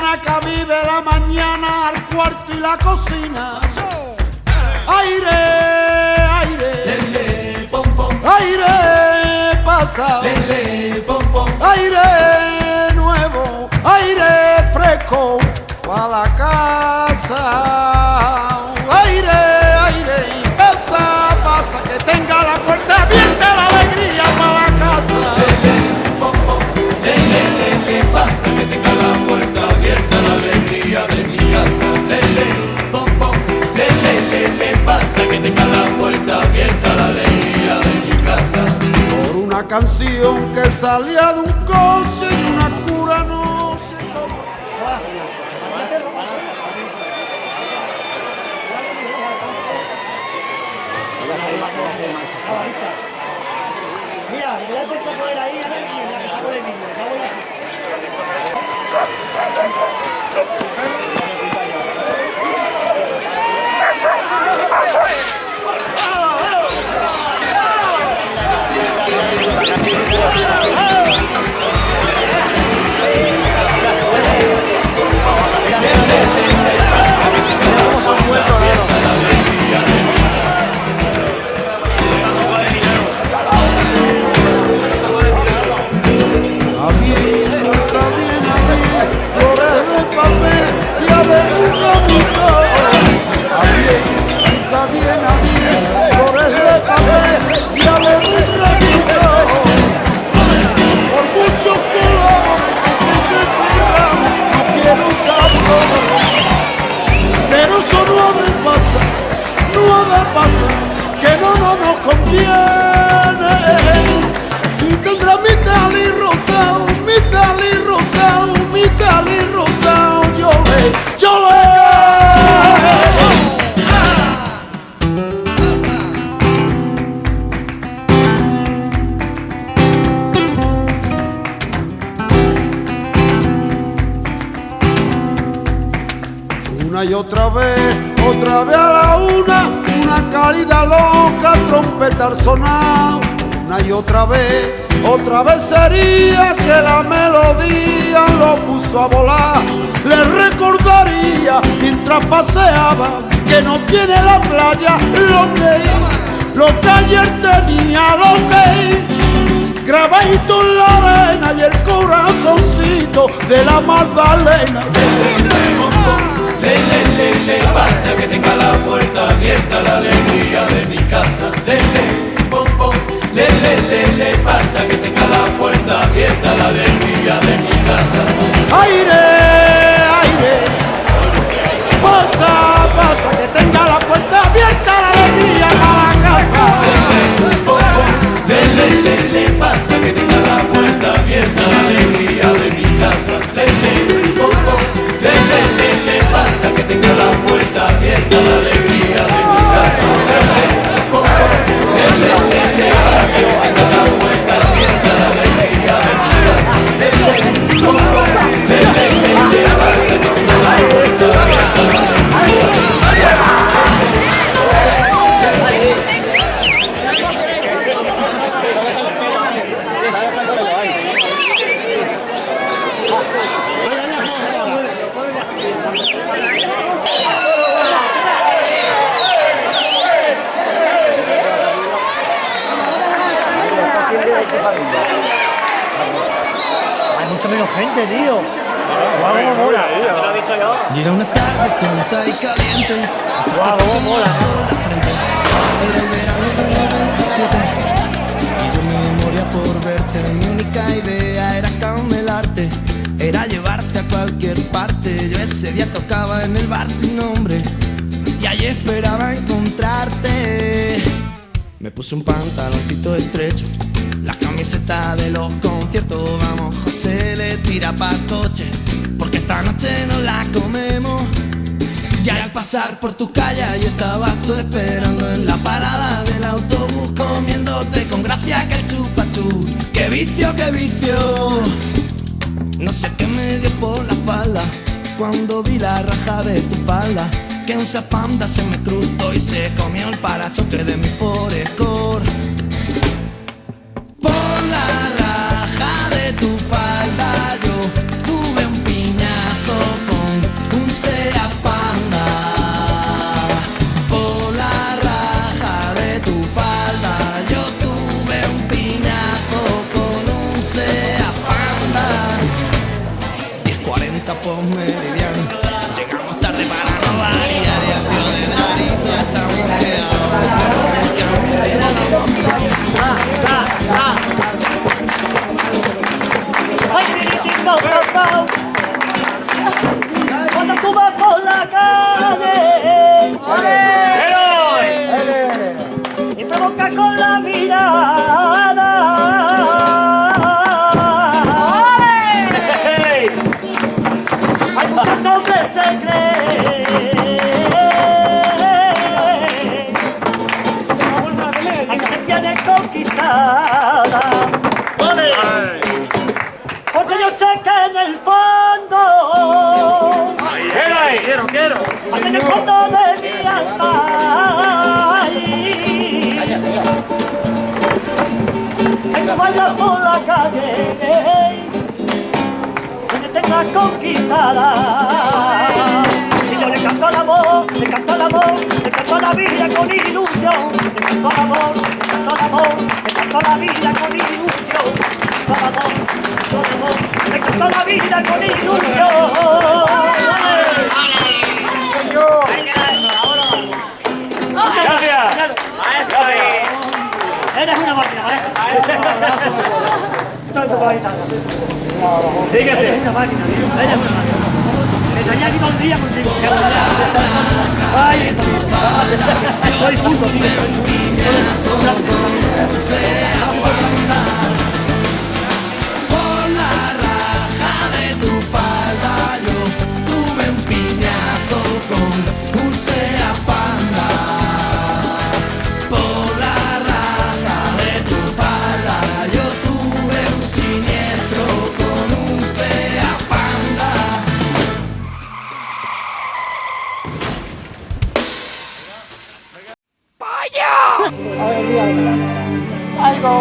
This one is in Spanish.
gitana que vive la mañana al cuarto y la cocina. Aire, aire, lele, pom pom, aire pasa, lele, pom pom, aire nuevo, aire fresco para la casa. Aire, aire, pasa, pasa, que tenga la puerta abierta, la alegría para la casa. lele, pom pom, lele, lele, pasa que tenga la puerta abierta, la alegría de mi casa. Lele, pom pom, lele, lele, pasa que tenga la puerta abierta, la alegría de mi casa. Por una canción que salía de un coche y una cura no sé cómo. Mira, me la he puesto a poner ahí, a ver, y la que saco de vídeo, me cago en la... Flores de papel y de un ramito. Nunca viene a bien, flores de papel y de un ramito. Por muchos colores que tenga ese ramo, no quiero usarlo. Pero eso no ha de pasar, que no nos conviene. Si tendrá mi tali rosado, mi tali rosado, mi tali rosado, yo le. Una y otra vez a la una cálida loca, trompeta al sonado. Una y otra vez sería que la melodía lo puso a volar. Le recordaría mientras paseaba que no tiene la playa lo que ayer tenía, lo que grabadito en la arena y el corazoncito de la Magdalena. Lele, lele, pasa que tenga la puerta abierta, la alegría de mi casa. Lele, pom pom, lele, lele, pasa que tenga la puerta abierta, la alegría de mi casa. Aire, aire, pasa, pasa, que tenga la puerta abierta, la alegría para la casa. Lele, pom pom, lele, lele, pasa que tenga la puerta abierta, la alegría de mi casa. Lele, pom pom, lele, lele, pasa que tenga la puerta abierta, la alegría de mi casa. Lele, pom pom, lele, lele, pasa que tenga la puerta abierta, la alegría de mi casa. Lele, pom pom, lele, lele, pasa que tenga la puerta abierta, la alegría de mi casa. Hay mucha menos gente, tío. Guau, cómo mola. Y era una tarde tonta y caliente. Guau, cómo mola. Era el verano del 97 y yo me moría por verte. Mi única idea era camelarte, era llevarte a cualquier parte. Yo ese día tocaba en el bar sin nombre y ahí esperaba encontrarte. Me puse un pantaloncito estrecho, la camiseta de los conciertos. Vamos, José, le tira pa' coche, porque esta noche nos la comemos. Ya al pasar por tu calle y estabas tú esperando en la parada del autobús, comiéndote con gracia que el chupachú. ¡Qué vicio, qué vicio! No sé qué me dio por la espalda cuando vi la raja de tu falda, que un zapanda se me cruzó y se comió el parachoque de mi Forescore. Por la raja de tu falda yo tuve un piñazo postmeridiano. Llegamos tarde para no variar y al tío de Narito está monteado. Cuando tú vas por la calle y provocas con la mirada, hay muchos hombres se creen, hay que tiene conquistada. Porque yo sé que en el fondo, en el fondo de mi alma, tengo bailar por la calle, que me tenga conquistada. Y yo le canto al amor, le canto al amor, le canto a la vida con ilusión, le canto al amor, le canto al amor, le canto a la vida con ilusión, le canto a la vida con ilusión. Gracias. Eres una máquina, ¿eh? Dígase. Eres una máquina, eres una máquina. Me enseñé aquí todo el día contigo. Ay, soy puto, tío. por la raja de tu falda. Yo tuve un piñazo con un Sea Panda. Por la raja de tu falda yo tuve un siniestro con un Sea Panda. Algo.